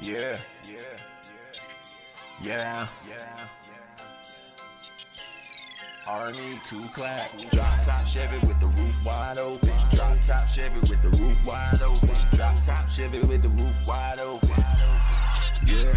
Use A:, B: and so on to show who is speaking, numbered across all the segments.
A: Yeah. Army 2 clap. Drop top Chevy with the roof wide open. Drop top Chevy with the roof wide open. Drop top Chevy with the roof wide open. Yeah.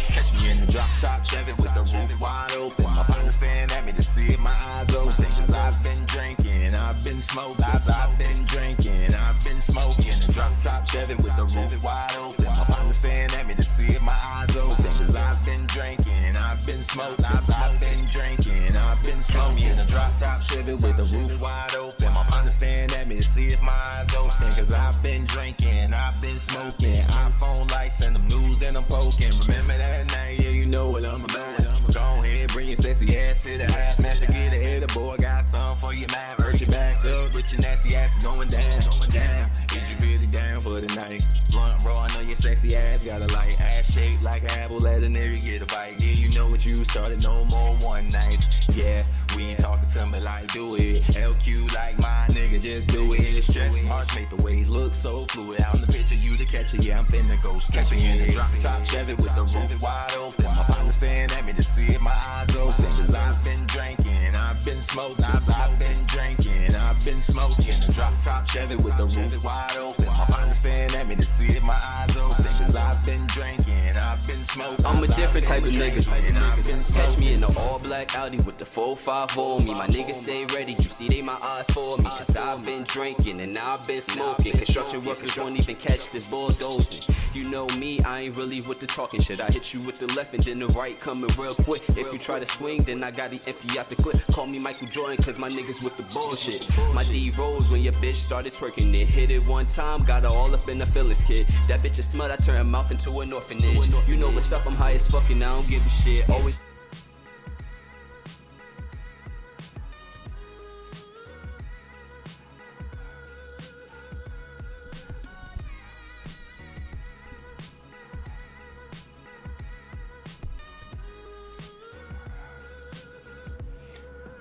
A: Catch me in the drop top Chevy with the roof wide open. My partner staring at me to see if my eyes open. Cause I've been drinking, I've been smoking. I've been drinking, I've been smoking. Drop top Chevy with the roof wide open. My partner staring at me to see if my eyes open. Cause I've been drinking, I've been smoking. I've been drinking, I've been smoking. Me in a drop top Chevy with the roof wide open. My partner staring at me to see if my eyes open. Cause I've been drinking, I've been smoking. iPhone lights and them news and I'm poking. Remember that night, yeah, you know what I'm about. Go ahead, bring your sexy ass to the house. Man, forget ahead, the boy got something for your man. Hurt your back up, but your nasty ass is going down. Is you really down for the night? Blunt roll, I know your sexy ass got a light. Ass shaped like an apple, let a nigga get a bite. Yeah, you know what you started, no more one nights. Yeah, we ain't talking to me like do it. LQ like my nigga, just do it. It's stress march, make the waves look so fluid. Out in the picture, you the catcher, yeah, I'm finna go catch me in the drop top Chevy with the roof wide open. My partner staring at me to see if my eyes open. Cause I've been drinking, I've been smoking. I've been drinking, I've been smoking. Drop top Chevy with the roof wide open. My partner staring at me to see if my eyes open. Cause I've been drinking, I've been smoking.
B: I'm a different type of nigga. Catch me in the all black Audi with the 4.5 on me. My niggas stay ready, you see they my eyes for me. Cause I've been drinking and I've been smoking. Construction workers won't even catch this bulldozing. You know me, I ain't really with the talking shit. I hit you with the left and then the right coming real quick. If you try to swing, then I got it empty out the clip. Call me Michael Jordan cause my niggas with the bullshit. My D rolls when your bitch started twerking it. Hit it one time, got her all up in the feelings, kid. That bitch is smut, I turn her mouth into an orphanage. You know what's up, I'm high as fuck and I don't give a shit. Always.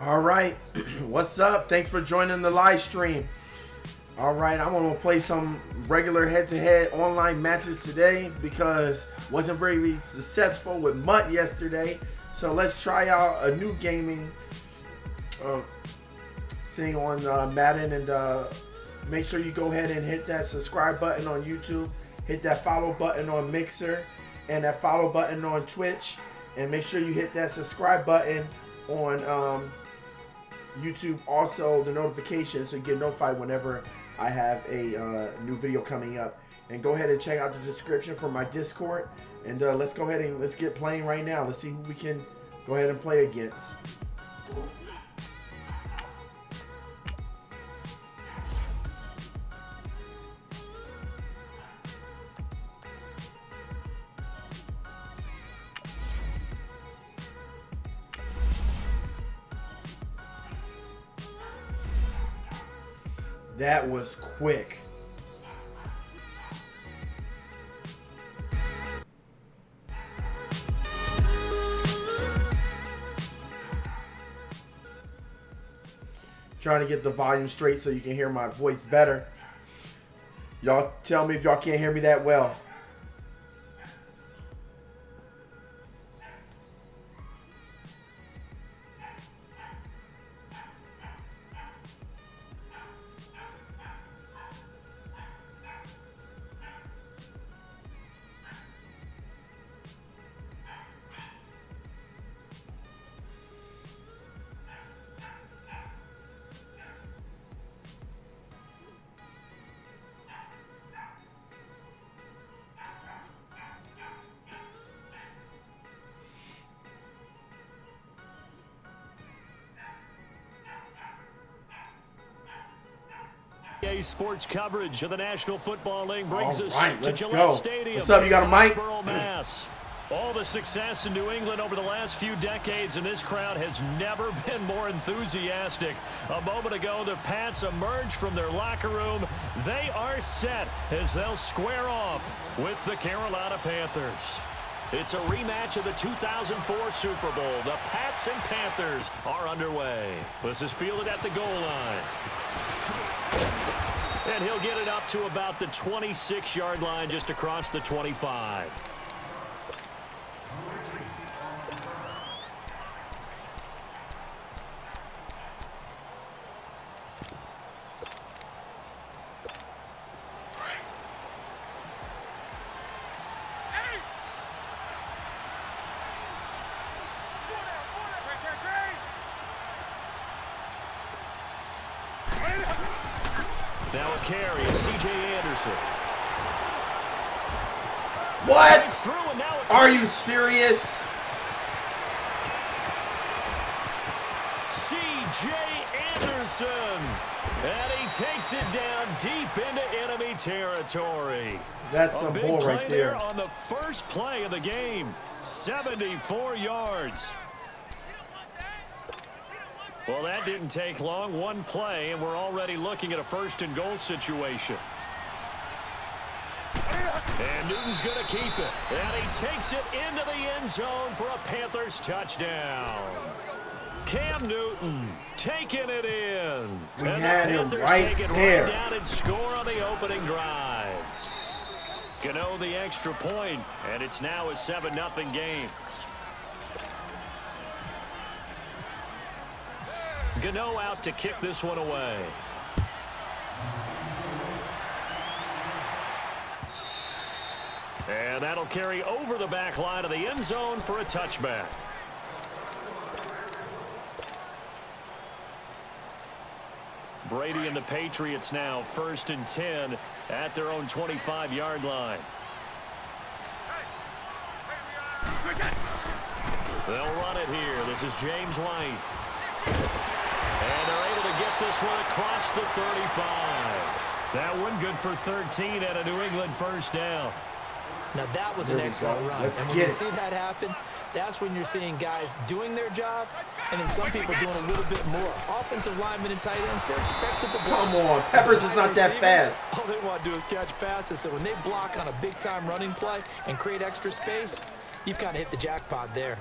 C: All right, what's up? Thanks for joining the live stream. All right, I'm gonna play some regular head-to-head online matches today because wasn't very successful with Mutt yesterday. So let's try out a new gaming thing on Madden, and make sure you go ahead and hit that subscribe button on YouTube, hit that follow button on Mixer, and that follow button on Twitch, and make sure you hit that subscribe button on YouTube, also the notification, so you get notified whenever I have a new video coming up. And go ahead and check out the description for my Discord, and let's go ahead and let's get playing right now. Let's see who we can go ahead and play against. That was quick. Trying to get the volume straight so you can hear my voice better. Y'all tell me if y'all can't hear me that well.
D: Sports coverage of the National Football League brings us to Gillette
C: go.
D: Stadium.
C: What's up? You got a mic?
D: Mass. All the success in New England over the last few decades, and this crowd has never been more enthusiastic. A moment ago, the Pats emerged from their locker room. They are set as they'll square off with the Carolina Panthers. It's a rematch of the 2004 Super Bowl. The Pats and Panthers are underway. This is fielded at the goal line. And he'll get it up to about the 26-yard line, just across the 25. carry. It's C.J. Anderson.
C: What? Are you serious?
D: C.J. Anderson. And he takes it down deep into enemy territory.
C: That's a bull right there.
D: On the first play of the game. 74 yards. Well, that didn't take long. One play, and we're already looking at a first-and-goal situation. And Newton's going to keep it. And he takes it into the end zone for a Panthers touchdown. Cam Newton taking it in.
C: We had him right there.
D: Right down and score on the opening drive. Gano the extra point, and it's now a 7-0 game. Gano out to kick this one away. And that'll carry over the back line of the end zone for a touchback. Brady and the Patriots now 1st and 10 at their own 25-yard line. They'll run it here. This is James White. And they're able to get this one across the 35. That one good for 13 at a New England first down.
E: Now that was an excellent run. And when you see that happen, that's when you're seeing guys doing their job and then some people doing a little bit more. Offensive linemen and tight ends, they're expected to block.
C: Come on, Peppers is not that fast.
E: All they want to do is catch passes. So when they block on a big-time running play and create extra space, you've kind of hit the jackpot there.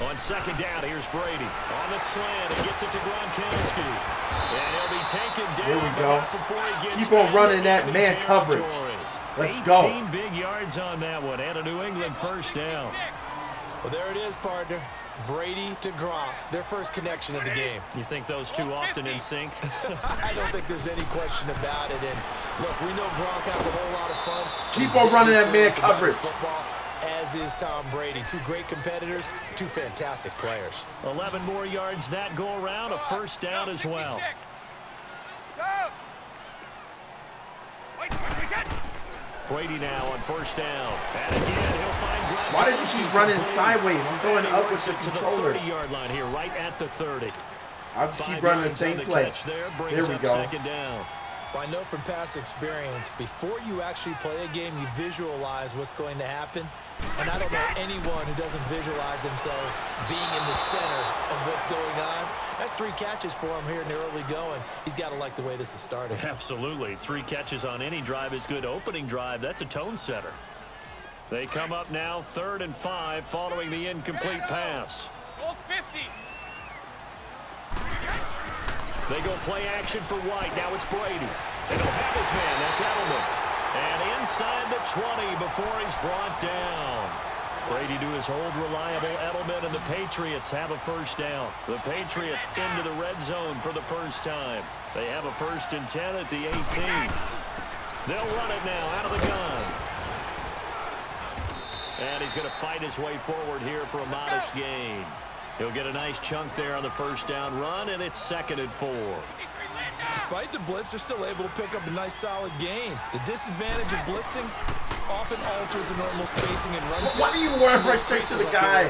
D: On second down, here's Brady. On the slant, he gets it to Gronkowski. And he'll be taken down.
C: There we go. Keep on running that man coverage. Let's go.
D: 18 big yards on that one, and a New England first down.
E: Well, there it is, partner. Brady to Gronk, their first connection of the game.
D: You think those two often in sync?
E: I don't think there's any question about it. And look, we know Gronk has a whole lot of fun.
C: Keep on running that man coverage.
E: As is Tom Brady. Two great competitors, two fantastic players.
D: 11 more yards that go around, a first down as well. Brady now on first down. And again, he'll find Gronkowski.
C: Why does he keep running sideways? I'm going up with the
D: to
C: controller.
D: The 30-yard line here, right at the 30.
C: I'll just keep running the same play. There we go.
D: Second down.
E: Well, I know from past experience, before you actually play a game, you visualize what's going to happen. And I don't know anyone who doesn't visualize themselves being in the center of what's going on. That's 3 catches for him here in the early going. He's got to like the way this is starting.
D: Absolutely. 3 catches on any drive is good. Opening drive, that's a tone setter. They come up now 3rd and 5 following the incomplete pass. They go play action for White. Now it's Brady. And he'll have his man. That's Edelman. And inside the 20 before he's brought down. Brady to his old reliable Edelman, and the Patriots have a first down. The Patriots into the red zone for the first time. They have a 1st and 10 at the 18. They'll run it now out of the gun. And he's going to fight his way forward here for a modest gain. He'll get a nice chunk there on the first down run, and it's 2nd and 4.
E: Despite the blitz, they're still able to pick up a nice solid gain. The disadvantage of blitzing often alters the normal spacing and run.
C: Why do you run right straight to the guy?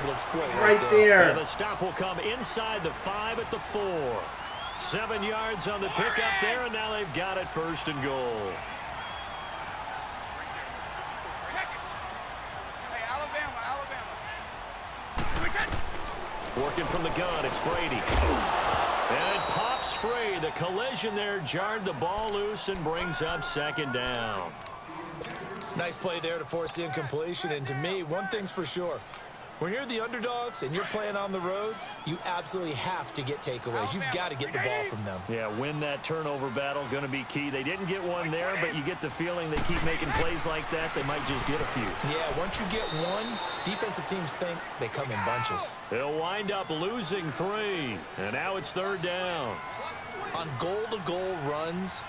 C: Right there.
D: And the stop will come inside the 5 at the 4. 7 yards on the pickup there, and now they've got it 1st and goal. Working from the gun, it's Brady. And it pops free. The collision there jarred the ball loose and brings up 2nd down.
E: Nice play there to force the incompletion. And to me, one thing's for sure. When you're the underdogs and you're playing on the road, you absolutely have to get takeaways. You've got to get the ball from them.
D: Yeah, win that turnover battle, going to be key. They didn't get one there, but you get the feeling they keep making plays like that, they might just get a few.
E: Yeah, once you get one, defensive teams think they come in bunches.
D: They'll wind up losing 3, and now it's 3rd down.
E: On goal-to-goal runs,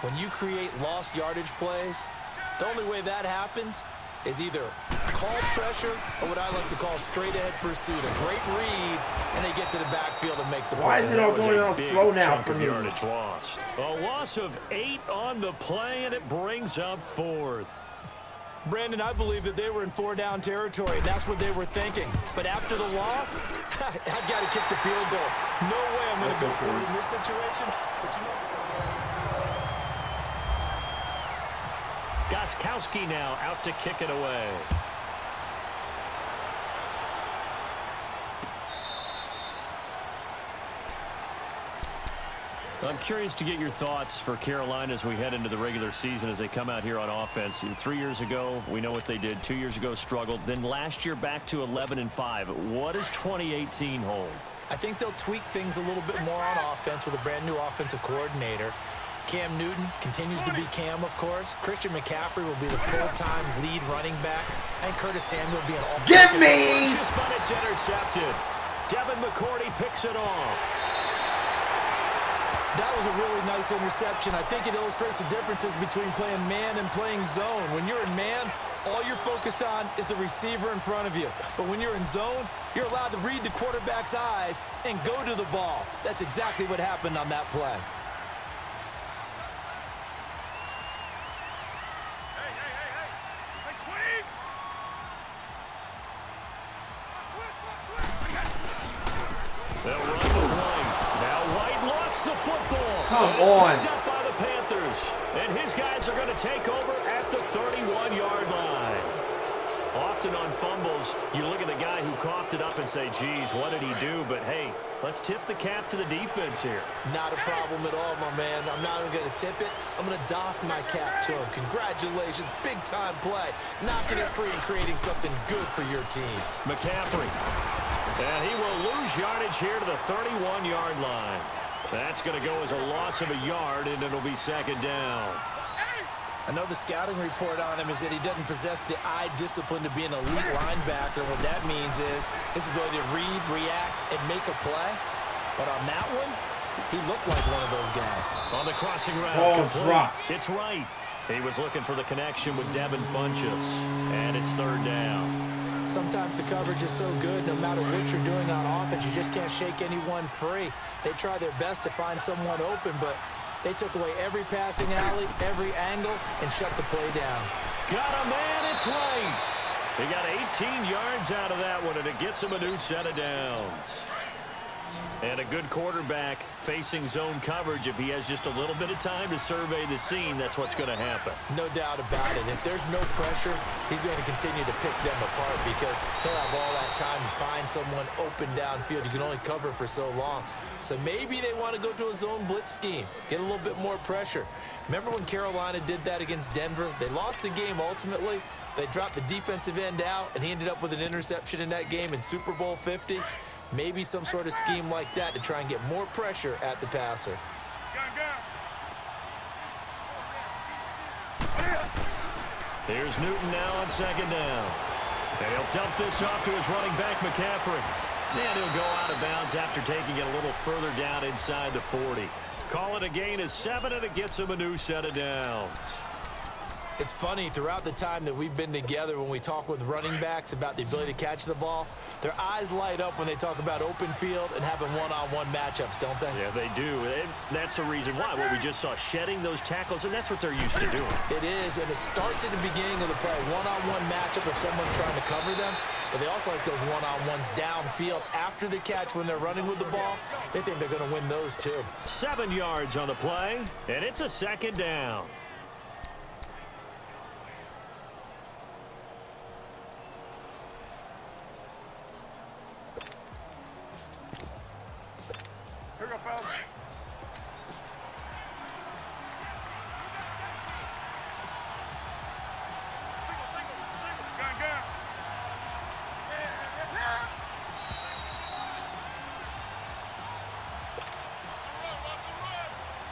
E: when you create lost yardage plays, the only way that happens is either called pressure or what I like to call straight-ahead pursuit. A great read, and they get to the backfield and make the play.
C: Why is it all going on slow now for me?
D: Yardage lost. A loss of 8 on the play, and it brings up 4th.
E: Brandon, I believe that they were in 4-down territory, and that's what they were thinking. But after the loss, I've got to kick the field goal. No way I'm going to go for it in this situation. But you know,
D: Gostkowski now out to kick it away. I'm curious to get your thoughts for Carolina as we head into the regular season as they come out here on offense. 3 years ago, we know what they did. 2 years ago, struggled. Then last year, back to 11-5. What does 2018 hold?
E: I think they'll tweak things a little bit more on offense with a brand-new offensive coordinator. Cam Newton continues to be Cam, of course. Christian McCaffrey will be the full-time lead running back. And Curtis Samuel will be an all-.
C: Give me!
D: But it's intercepted. Devin McCourty picks it off.
E: That was a really nice interception. I think it illustrates the differences between playing man and playing zone. When you're in man, all you're focused on is the receiver in front of you. But when you're in zone, you're allowed to read the quarterback's eyes and go to the ball. That's exactly what happened on that play.
D: They'll run the play. Now White lost the football.
C: Come on.
D: Picked up by the Panthers. And his guys are going to take over at the 31-yard line. Often on fumbles, you look at the guy who coughed it up and say, geez, what did he do? But, hey, let's tip the cap to the defense here.
E: Not a problem at all, my man. I'm not even going to tip it. I'm going to doff my cap to him. Congratulations. Big-time play. Knocking it free and creating something good for your team.
D: McCaffrey. And he will lose yardage here to the 31-yard line. That's going to go as a loss of a yard, and it'll be second down.
E: I know the scouting report on him is that he doesn't possess the eye discipline to be an elite linebacker. What that means is his ability to read, react, and make a play. But on that one, he looked like one of those guys.
D: On the crossing route,
C: ball dropped.
D: It's right. He was looking for the connection with Devin Funchess, and it's third down.
E: Sometimes the coverage is so good, no matter what you're doing on offense, you just can't shake anyone free. They try their best to find someone open, but they took away every passing alley, every angle, and shut the play down.
D: Got a man, it's right. He got 18 yards out of that one, and it gets him a new set of downs. And a good quarterback facing zone coverage. If he has just a little bit of time to survey the scene, that's what's going to happen.
E: No doubt about it. If there's no pressure, he's going to continue to pick them apart because he'll have all that time to find someone open downfield. You can only cover for so long. So maybe they want to go to a zone blitz scheme, get a little bit more pressure. Remember when Carolina did that against Denver? They lost the game ultimately. They dropped the defensive end out, and he ended up with an interception in that game in Super Bowl 50. Maybe some sort of scheme like that to try and get more pressure at the passer.
D: Here's Newton now on second down. And he'll dump this off to his running back, McCaffrey. And he'll go out of bounds after taking it a little further down inside the 40. Call it a gain of 7, and it gets him a new set of downs.
E: It's funny, throughout the time that we've been together, when we talk with running backs about the ability to catch the ball, their eyes light up when they talk about open field and having one-on-one matchups, don't they?
D: Yeah, they do. And that's the reason why. What we just saw, shedding those tackles, and that's what they're used to doing.
E: It is, and it starts at the beginning of the play. One-on-one matchup if someone's trying to cover them, but they also like those one-on-ones downfield after the catch when they're running with the ball. They think they're going to win those too.
D: 7 yards on the play, and it's a second down.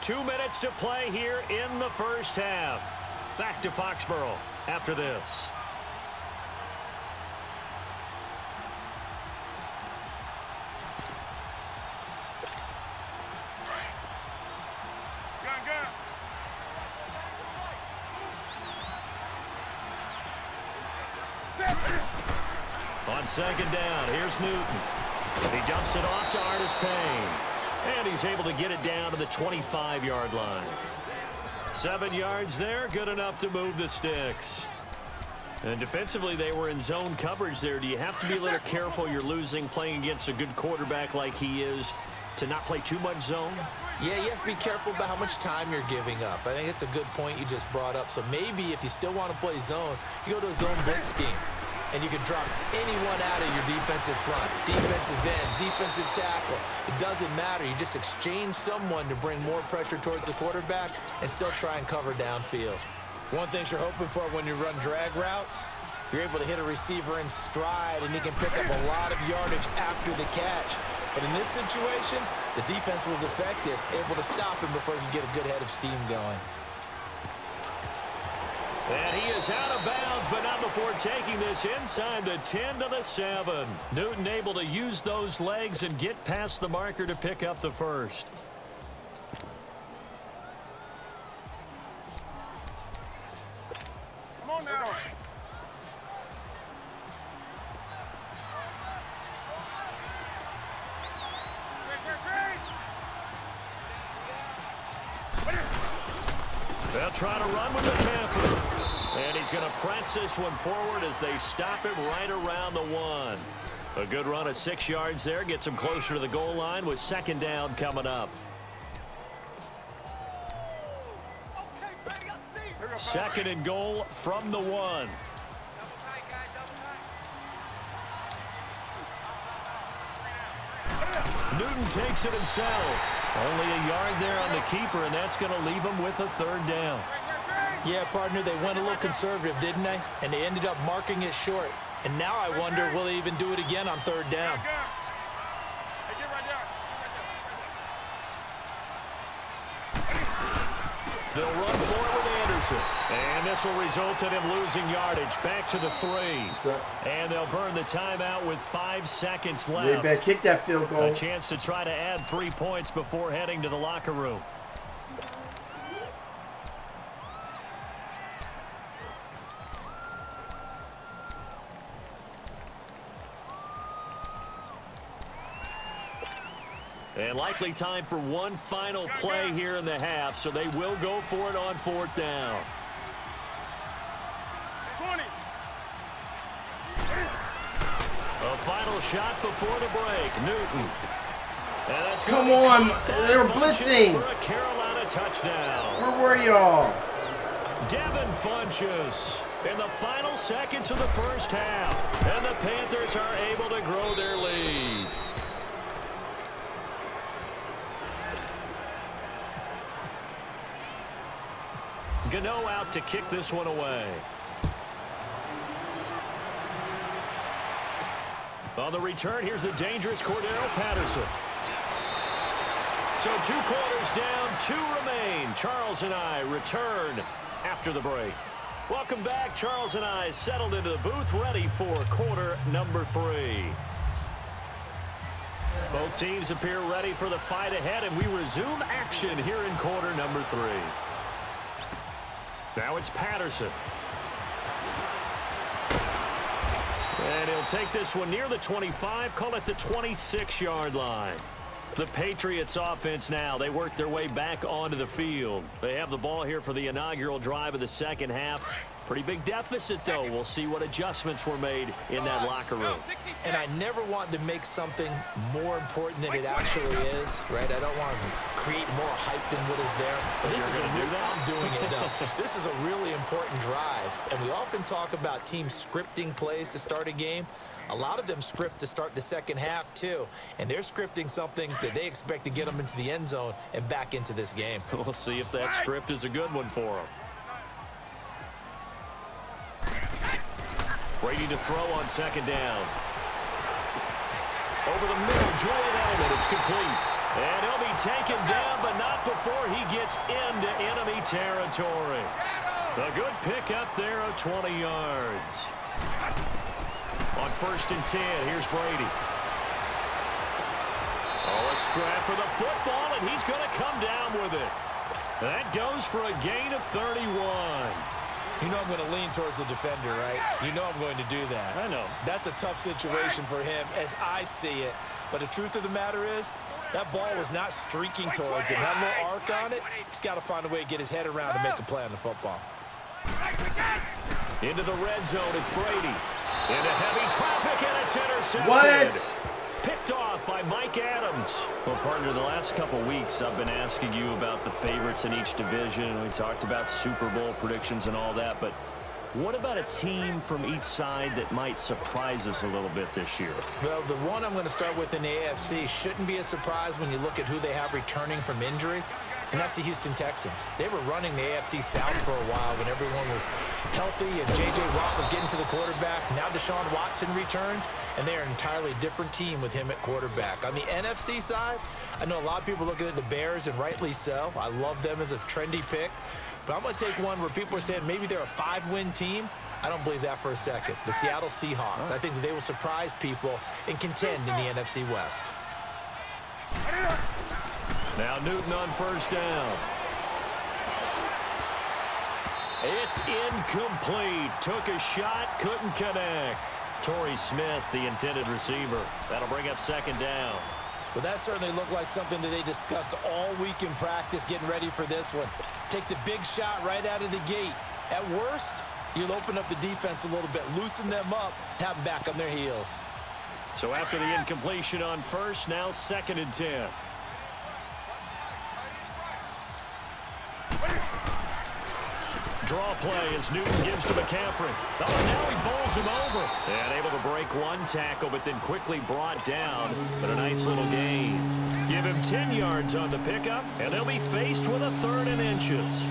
D: Two minutes to play here in the first half. Back to Foxborough after this. On second down, here's Newton. He dumps it off to Artis Payne. And he's able to get it down to the 25-yard line. 7 yards there, good enough to move the sticks. And defensively, they were in zone coverage there. Do you have to be a little careful? You're losing, playing against a good quarterback like he is, to not play too much zone?
E: Yeah, you have to be careful about how much time you're giving up. I think it's a good point you just brought up. So maybe if you still want to play zone, you go to a zone blitz scheme. And you can drop anyone out of your defensive front, defensive end, defensive tackle. It doesn't matter. You just exchange someone to bring more pressure towards the quarterback and still try and cover downfield. One thing you're hoping for when you run drag routes, you're able to hit a receiver in stride, and he can pick up a lot of yardage after the catch. But in this situation, the defense was effective, able to stop him before he could get a good head of steam going.
D: And he is out of bounds, but not before taking this inside the 10 to the 7. Newton able to use those legs and get past the marker to pick up the first.
F: Come on now.
D: They'll try to run with McCaffrey. And he's going to press this one forward as they stop him right around the 1. A good run of 6 yards there. Gets him closer to the goal line with second down coming up. Second and goal from the 1. Newton takes it himself. Only a yard there on the keeper, and that's going to leave him with a third down.
E: Yeah, partner, they went a little conservative, didn't they? And they ended up marking it short. And now I wonder, will they even do it again on third down?
D: They'll run for it with Anderson. And this will result in him losing yardage back to the 3. And they'll burn the timeout with 5 seconds left.
C: They better kick that field goal.
D: A chance to try to add 3 points before heading to the locker room. And likely time for one final play here in the half, so they will go for it on 4th down.
F: 20.
D: A final shot before the break. Newton. And that's
C: Come on, they were
D: Funches
C: blitzing.
D: for a Carolina touchdown.
C: Where were y'all?
D: Devin Funches in the final seconds of the first half. And the Panthers are able to grow their lead. Gano out to kick this one away. On the return, here's the dangerous Cordero Patterson. So 2 quarters down, 2 remain. Charles and I return after the break. Welcome back. Charles and I settled into the booth, ready for quarter number 3. Both teams appear ready for the fight ahead, and we resume action here in quarter number 3. Now it's Patterson. And he'll take this one near the 25, call it the 26-yard line. The Patriots offense now, they work their way back onto the field. They have the ball here for the inaugural drive of the second half. Pretty big deficit, though. We'll see what adjustments were made in that locker room.
E: And I never want to make something more important than it actually is, right? I don't want to create more hype than what is there. But this is I'm doing it, though. This is a really important drive. And we often talk about teams scripting plays to start a game. A lot of them script to start the second half, too. And they're scripting something that they expect to get them into the end zone and back into this game.
D: We'll see if that script is a good one for them. Brady to throw on second down. Over the middle, Julian Edelman, it's complete. And he'll be taken down, but not before he gets into enemy territory. A good pickup there of 20 yards. On 1st and 10, here's Brady. Oh, a scrap for the football, and he's going to come down with it. That goes for a gain of 31.
E: You know I'm going to lean towards the defender, right? You know I'm going to do that.
D: I know.
E: That's a tough situation for him as I see it. But the truth of the matter is, that ball was not streaking towards him. That little arc on it, he's got to find a way to get his head around to make a play on the football.
D: Into the red zone, it's Brady. Into heavy traffic, and it's intercepted.
C: What?
D: Picked off by Mike Adams. Well, partner, the last couple weeks I've been asking you about the favorites in each division. We talked about Super Bowl predictions and all that, but what about a team from each side that might surprise us a little bit this year?
E: Well, the one I'm going to start with in the AFC shouldn't be a surprise when you look at who they have returning from injury, and that's the Houston Texans. They were running the AFC South for a while when everyone was healthy and J.J. Watt was getting to the quarterback. Now Deshaun Watson returns, and they're an entirely different team with him at quarterback. On the NFC side, I know a lot of people are looking at the Bears, and rightly so. I love them as a trendy pick. But I'm going to take one where people are saying maybe they're a 5-win team. I don't believe that for a second. The Seattle Seahawks. I think they will surprise people and contend in the NFC West.
D: Now Newton on first down. It's incomplete. Took a shot, couldn't connect. Torrey Smith, the intended receiver. That'll bring up second down.
E: Well, that certainly looked like something that they discussed all week in practice getting ready for this one. Take the big shot right out of the gate. At worst, you'll open up the defense a little bit, loosen them up, have them back on their heels.
D: So after the incompletion on first, now 2nd and 10. Draw play as Newton gives to McCaffrey. Oh, now he bowls him over. And able to break one tackle, but then quickly brought down. But a nice little gain. Give him 10 yards on the pickup, and they'll be faced with a 3rd and inches.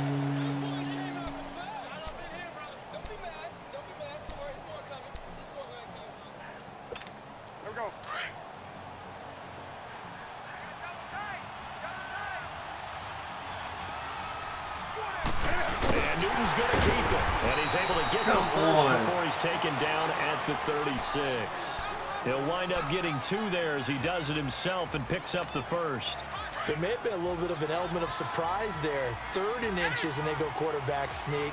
D: Before he's taken down at the 36. He'll wind up getting 2 there as he does it himself and picks up the 1st.
E: There may have been a little bit of an element of surprise there. 3rd and inches, and they go quarterback sneak.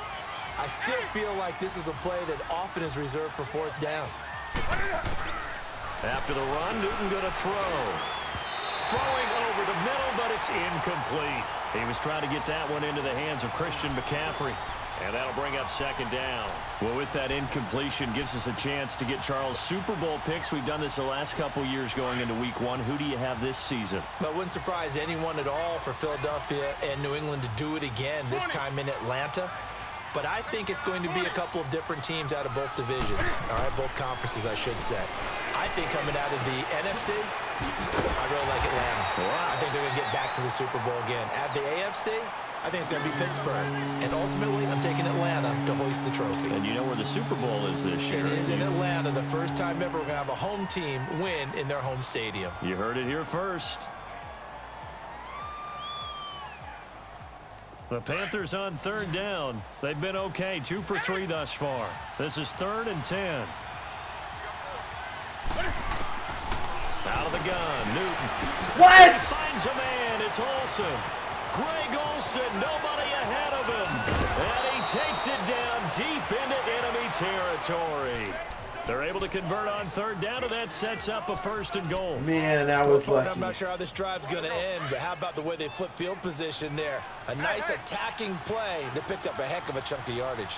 E: I still feel like this is a play that often is reserved for 4th down.
D: After the run, Newton going to throw. Throwing over the middle, but it's incomplete. He was trying to get that one into the hands of Christian McCaffrey. And that'll bring up 2nd down. Well, with that incompletion, gives us a chance to get Charles Super Bowl picks. We've done this the last couple years going into week 1. Who do you have this season?
E: But wouldn't surprise anyone at all for Philadelphia and New England to do it again, this time in Atlanta. But I think it's going to be a couple of different teams out of both divisions. All right, both conferences, I should say. I think coming out of the NFC, I really like Atlanta. Wow. I think they're going to get back to the Super Bowl again. At the AFC, I think it's going to be Pittsburgh. And ultimately, I'm taking Atlanta to hoist the trophy.
D: And you know where the Super Bowl is this year.
E: It is in Atlanta. The first time ever we're going to have a home team win in their home stadium.
D: You heard it here first. The Panthers on 3rd down. They've been okay. 2 for 3 thus far. This is 3rd and 10. Out of the gun, Newton.
C: What?
D: Finds a man. It's Olsen. Greg Olsen, nobody ahead of him. And he takes it down deep into enemy territory. They're able to convert on 3rd down, and that sets up a 1st and goal.
C: Man, that was lucky.
E: I'm not sure how this drive's going to end, but how about the way they flip field position there? A nice attacking play that picked up a heck of a chunk of yardage.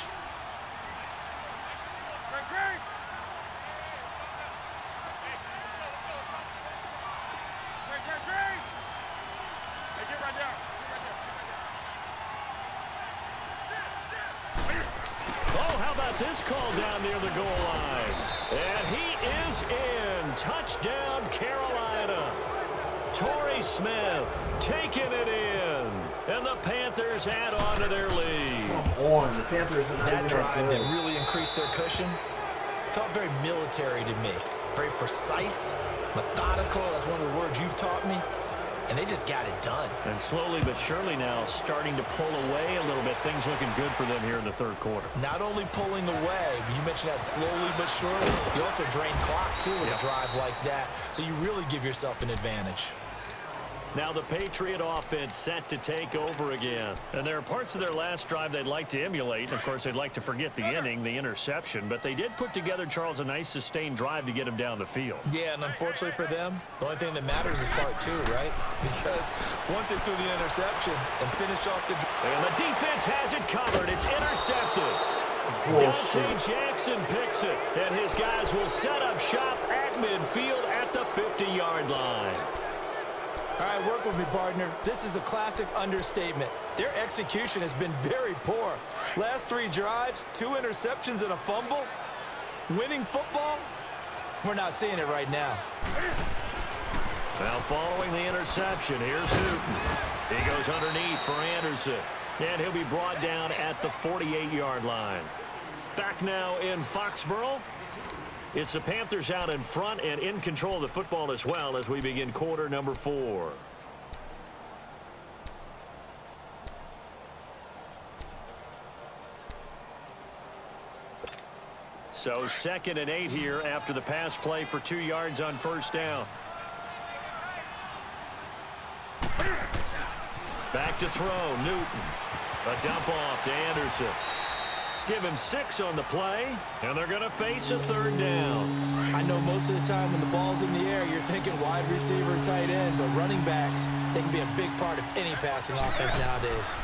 D: This call down near the goal line. And he is in. Touchdown, Carolina. Torrey Smith taking it in. And the Panthers add on to their lead.
C: Come on, the Panthers are not
E: that
C: even
E: drive
C: that
E: that really increased their cushion felt very military to me. Very precise, methodical. That's one of the words you've taught me. And they just got it done.
D: And slowly but surely now starting to pull away a little bit. Things looking good for them here in the 3rd quarter.
E: Not only pulling away, but you mentioned that slowly but surely. You also drain clock, too, with a drive like that. So you really give yourself an advantage.
D: Now the Patriot offense set to take over again. And there are parts of their last drive they'd like to emulate. And of course, they'd like to forget the inning, the interception. But they did put together, Charles, a nice sustained drive to get him down the field.
E: Yeah, and unfortunately for them, the only thing that matters is part two, right? Because once they threw the interception and finished off the...
D: And the defense has it covered. It's intercepted. Dante Jackson picks it. And his guys will set up shop at midfield at the 50-yard line.
E: All right, work with me, partner. This is a classic understatement. Their execution has been very poor. Last 3 drives, 2 interceptions and a fumble. Winning football? We're not seeing it right now.
D: Now following the interception, here's Newton. He goes underneath for Anderson. And he'll be brought down at the 48-yard line. Back now in Foxborough. It's the Panthers out in front and in control of the football as well as we begin quarter number 4. So 2nd and 8 here after the pass play for 2 yards on first down. Back to throw, Newton. A dump off to Anderson. Give him 6 on the play, and they're going to face a 3rd down.
E: I know most of the time when the ball's in the air, you're thinking wide receiver, tight end, but running backs, they can be a big part of any passing offense nowadays.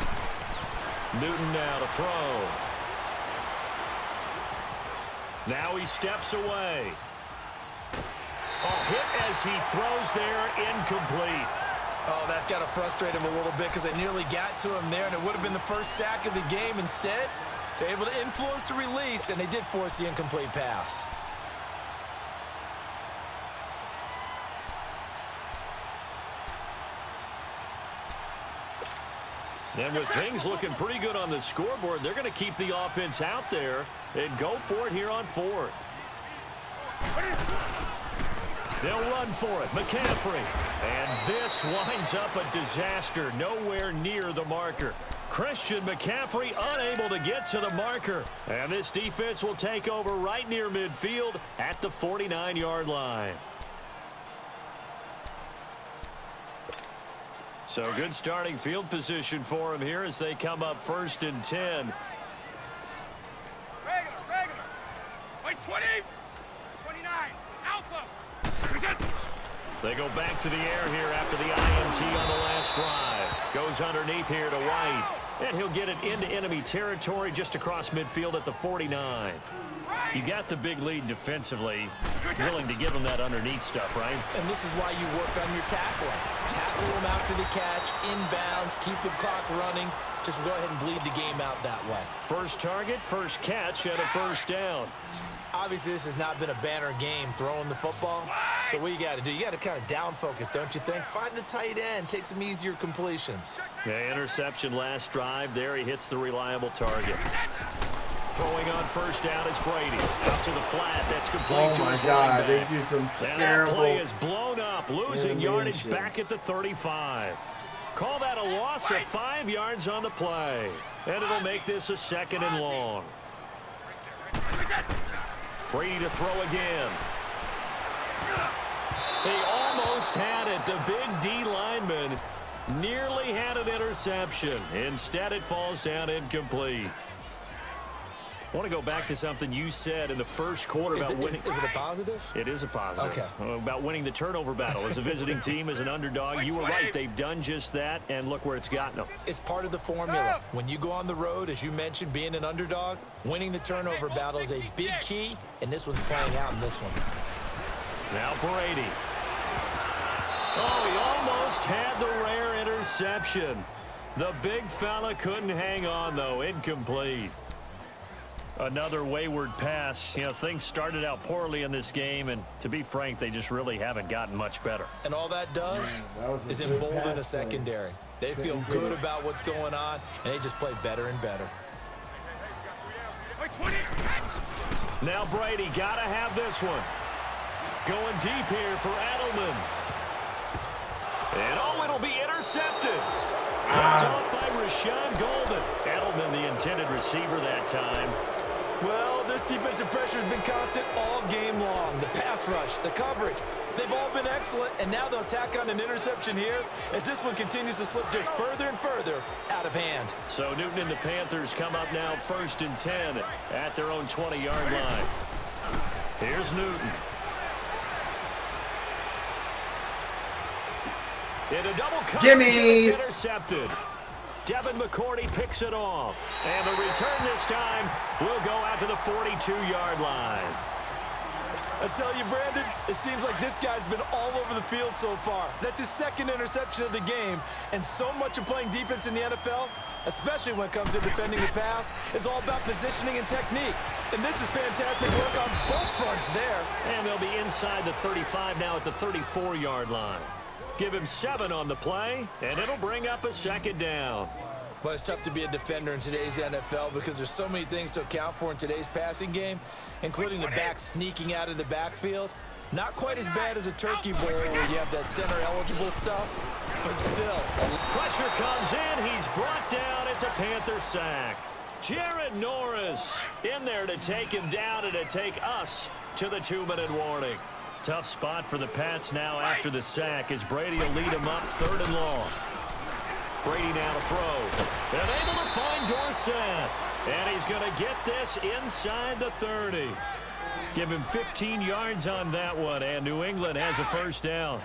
D: Newton now to throw. Now he steps away. Oh, hit as he throws there, incomplete.
E: Oh, that's got to frustrate him a little bit because they nearly got to him there, and it would have been the first sack of the game. Instead, they're able to influence the release, and they did force the incomplete pass.
D: And with things looking pretty good on the scoreboard, they're going to keep the offense out there and go for it here on 4th. They'll run for it. McCaffrey. And this winds up a disaster. Nowhere near the marker. Christian McCaffrey unable to get to the marker. And this defense will take over right near midfield at the 49-yard line. So good starting field position for him here as they come up 1st and 10.
F: Regular. Wait, 20. 29. Alpha.
D: They go back to the air here after the INT on the last drive. Goes underneath here to White. And he'll get it into enemy territory just across midfield at the 49. You got the big lead defensively. Willing to give them that underneath stuff, right?
E: And this is why you work on your tackling. Tackle them after the catch, inbounds, keep the clock running. Just go ahead and bleed the game out that way.
D: First target, first catch, and a 1st down.
E: Obviously, this has not been a banner game throwing the football. So what you got to do, you got to kind of down focus, don't you think? Find the tight end, take some easier completions.
D: Yeah, interception last drive. There he hits the reliable target. Throwing on 1st down is Brady. Out to the flat. That's complete to his
C: God,
D: running back.
C: they do some
D: And
C: terrible...
D: that play is blown up, losing yardage back at the 35. Call that a loss of 5 yards on the play. And it'll make this a 2nd and long. Brady to throw again. He almost had it. The big D lineman nearly had an interception. Instead, it falls down incomplete. I want to go back to something you said in the first quarter about winning.
E: Is it a positive?
D: It is a positive.
E: Okay.
D: About winning the turnover battle. As a visiting team, as an underdog, you were right. They've done just that, and look where it's gotten them.
E: It's part of the formula. When you go on the road, as you mentioned, being an underdog, winning the turnover battle is a big key, and this one's playing out in this one.
D: Now Brady. Oh, he almost had the rare interception. The big fella couldn't hang on, though. Incomplete. Another wayward pass. You know, things started out poorly in this game, and to be frank, they just really haven't gotten much better.
E: And all that does is embolden the secondary. They feel good about what's going on, and they just play better and better.
D: Now Brady got to have this one. Going deep here for Edelman. And oh, it'll be intercepted. Picked off by Rashawn Golden. Edelman, the intended receiver that time.
E: Well, this defensive pressure has been constant all game long. The pass rush, the coverage, they've all been excellent, and now they'll tack on an interception here as this one continues to slip just further and further out of hand.
D: So Newton and the Panthers come up now 1st and 10 at their own 20-yard line. Here's Newton. In a double coverage, it's intercepted. Devin McCourty picks it off. And the return this time will go out to the 42-yard line.
E: I tell you, Brandon, it seems like this guy's been all over the field so far. That's his 2nd interception of the game. And so much of playing defense in the NFL, especially when it comes to defending the pass, is all about positioning and technique. And this is fantastic work on both fronts there.
D: And they'll be inside the 35 now at the 34-yard line. Give him 7 on the play, and it'll bring up a 2nd down.
E: Well, it's tough to be a defender in today's NFL because there's so many things to account for in today's passing game, including the back sneaking out of the backfield. Not quite as bad as a turkey bowl where you have that center-eligible stuff, but still.
D: Pressure comes in. He's brought down. It's a Panther sack. Jared Norris in there to take him down and to take us to the 2-minute warning. Tough spot for the Pats now after the sack as Brady will lead him up 3rd and long. Brady now to throw. And able to find Dorsett. And he's going to get this inside the 30. Give him 15 yards on that one, and New England has a 1st down.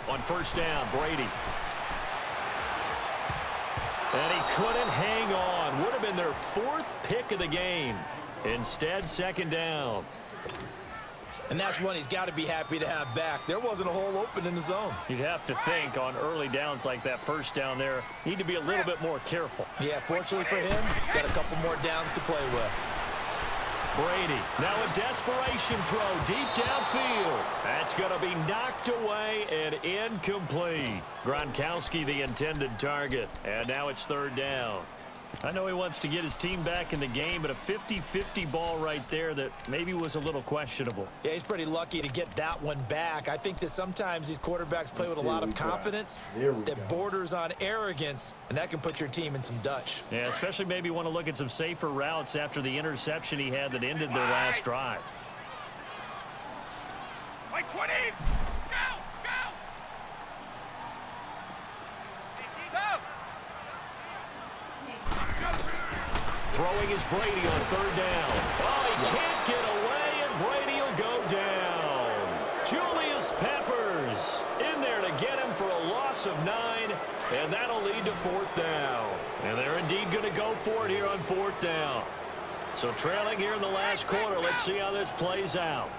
D: On 1st down, Brady. And he couldn't hang on. Would have been their 4th pick of the game. Instead, 2nd down.
E: And that's one he's got to be happy to have back. There wasn't a hole open in the zone.
D: You'd have to think on early downs like that 1st down there, need to be a little bit more careful.
E: Yeah, fortunately for him, got a couple more downs to play with.
D: Brady, now a desperation throw deep downfield. That's going to be knocked away and incomplete. Gronkowski, the intended target, and now it's 3rd down. I know he wants to get his team back in the game, but a 50-50 ball right there that maybe was a little questionable.
E: Yeah, he's pretty lucky to get that one back. I think that sometimes these quarterbacks play with a lot of confidence that borders on arrogance, and that can put your team in some Dutch.
D: Yeah, especially maybe want to look at some safer routes after the interception he had that ended their last drive.
F: White 20! Go!
D: Throwing is Brady on 3rd down. Oh, he can't get away, and Brady will go down. Julius Peppers in there to get him for a loss of 9, and that'll lead to 4th down. And they're indeed going to go for it here on 4th down. So trailing here in the last quarter, let's see how this plays out.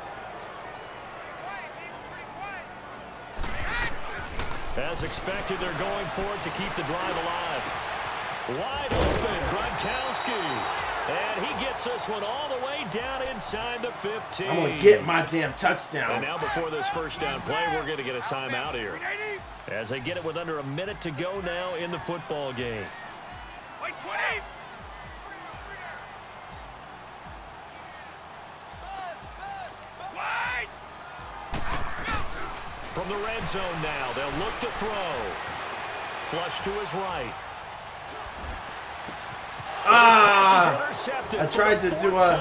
D: As expected, they're going for it to keep the drive alive. Wide open, Gronkowski. And he gets this one all the way down inside the 15.
C: I'm going to get my damn touchdown.
D: And now before this 1st down play, we're going to get a timeout here. As they get it with under a minute to go now in the football game.
F: White 20! Wide!
D: From the red zone now, they'll look to throw. Flush to his right.
C: I tried to do a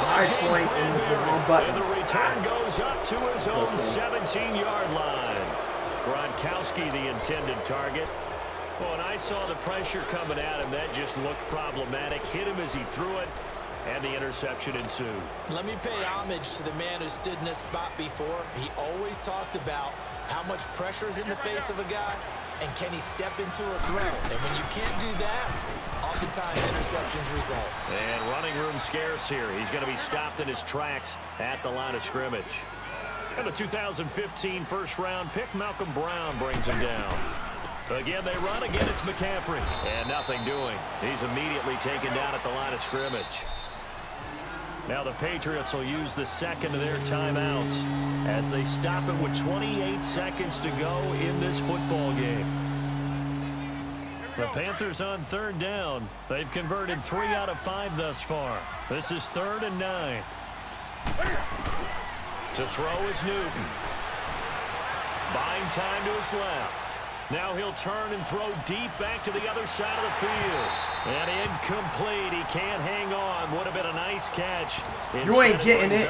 C: high point and the wrong button.
D: And the return goes up to his own 17-yard line. Gronkowski, the intended target. Well, and I saw the pressure coming at him. That just looked problematic. Hit him as he threw it, and the interception ensued.
E: Let me pay homage to the man who stood in this spot before. He always talked about how much pressure is in the face of a guy, and can he step into a throw? And when you can't do that, oftentimes interceptions result.
D: And running room scarce here. He's going to be stopped in his tracks at the line of scrimmage. And the 2015 first-round pick, Malcolm Brown, brings him down. Again, they run. Again, it's McCaffrey. And nothing doing. He's immediately taken down at the line of scrimmage. Now the Patriots will use the second of their timeouts as they stop it with 28 seconds to go in this football game. The Panthers on 3rd down. They've converted 3 out of 5 thus far. This is 3rd and 9. To throw is Newton. Buying time to his left. Now he'll turn and throw deep back to the other side of the field. And incomplete. He can't hang on. Would have been a nice catch.
C: You ain't getting it.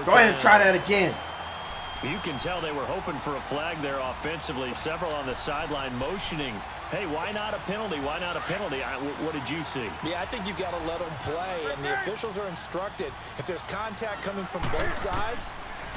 C: Go ahead and try that again.
D: You can tell they were hoping for a flag there offensively. Several on the sideline motioning. Hey, why not a penalty? Why not a penalty? What did you see?
E: Yeah, I think you've got to let them play, and the officials are instructed. If there's contact coming from both sides,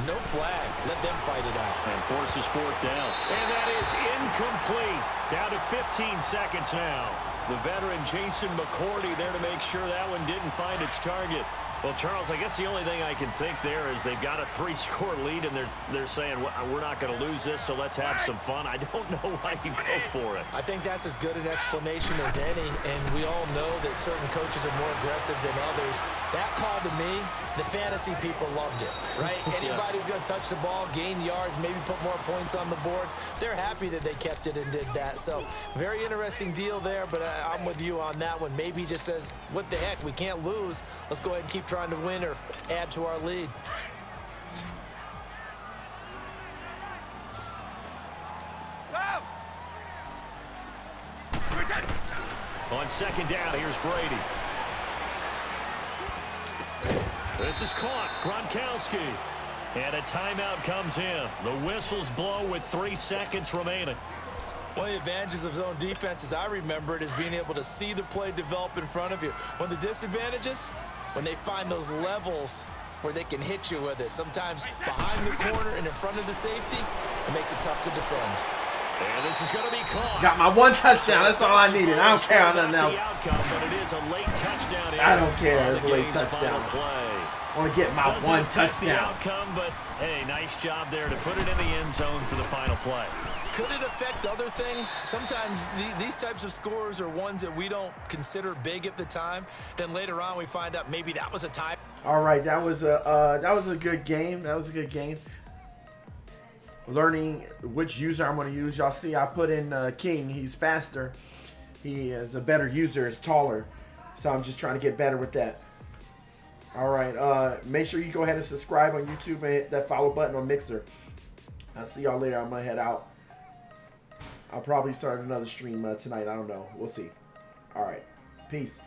E: no flag. Let them fight it out.
D: And forces 4th down. And that is incomplete. Down to 15 seconds now. The veteran Jason McCourty there to make sure that one didn't find its target. Well, Charles, I guess the only thing I can think there is they've got a 3-score lead, and they're saying, we're not going to lose this, so let's have some fun. I don't know why you go for it.
E: I think that's as good an explanation as any, and we all know that certain coaches are more aggressive than others. That call to me, the fantasy people loved it, right? Anybody who's going to touch the ball, gain yards, maybe put more points on the board, they're happy that they kept it and did that. So very interesting deal there, but I'm with you on that one. Maybe he just says, what the heck, we can't lose. Let's go ahead and keep trying to win or add to our lead.
D: On 2nd down, here's Brady. This is caught. Gronkowski. And a timeout comes in. The whistles blow with 3 seconds remaining.
E: One of the advantages of zone defense, as I remember it, is being able to see the play develop in front of you. One of the disadvantages, when they find those levels where they can hit you with it. Sometimes behind the corner and in front of the safety, it makes it tough to defend.
D: And this is going to be caught.
C: Got my 1 touchdown. That's all I needed. I don't care on nothing else.
D: But it is a late touchdown.
C: I don't care. It's a late touchdown. I want to get my 1 touchdown.
D: The outcome, but hey, nice job there to put it in the end zone for the final play.
E: Could it affect other things? Sometimes these types of scores are ones that we don't consider big at the time. Then later on, we find out maybe that was a tie.
C: All right, that was a good game. That was a good game. Learning which user I'm going to use. Y'all see, I put in King. He's faster. He is a better user. Is taller. So I'm just trying to get better with that. All right. Make sure you go ahead and subscribe on YouTube and hit that follow button on Mixer. I'll see y'all later. I'm going to head out. I'll probably start another stream tonight. I don't know. We'll see. All right. Peace.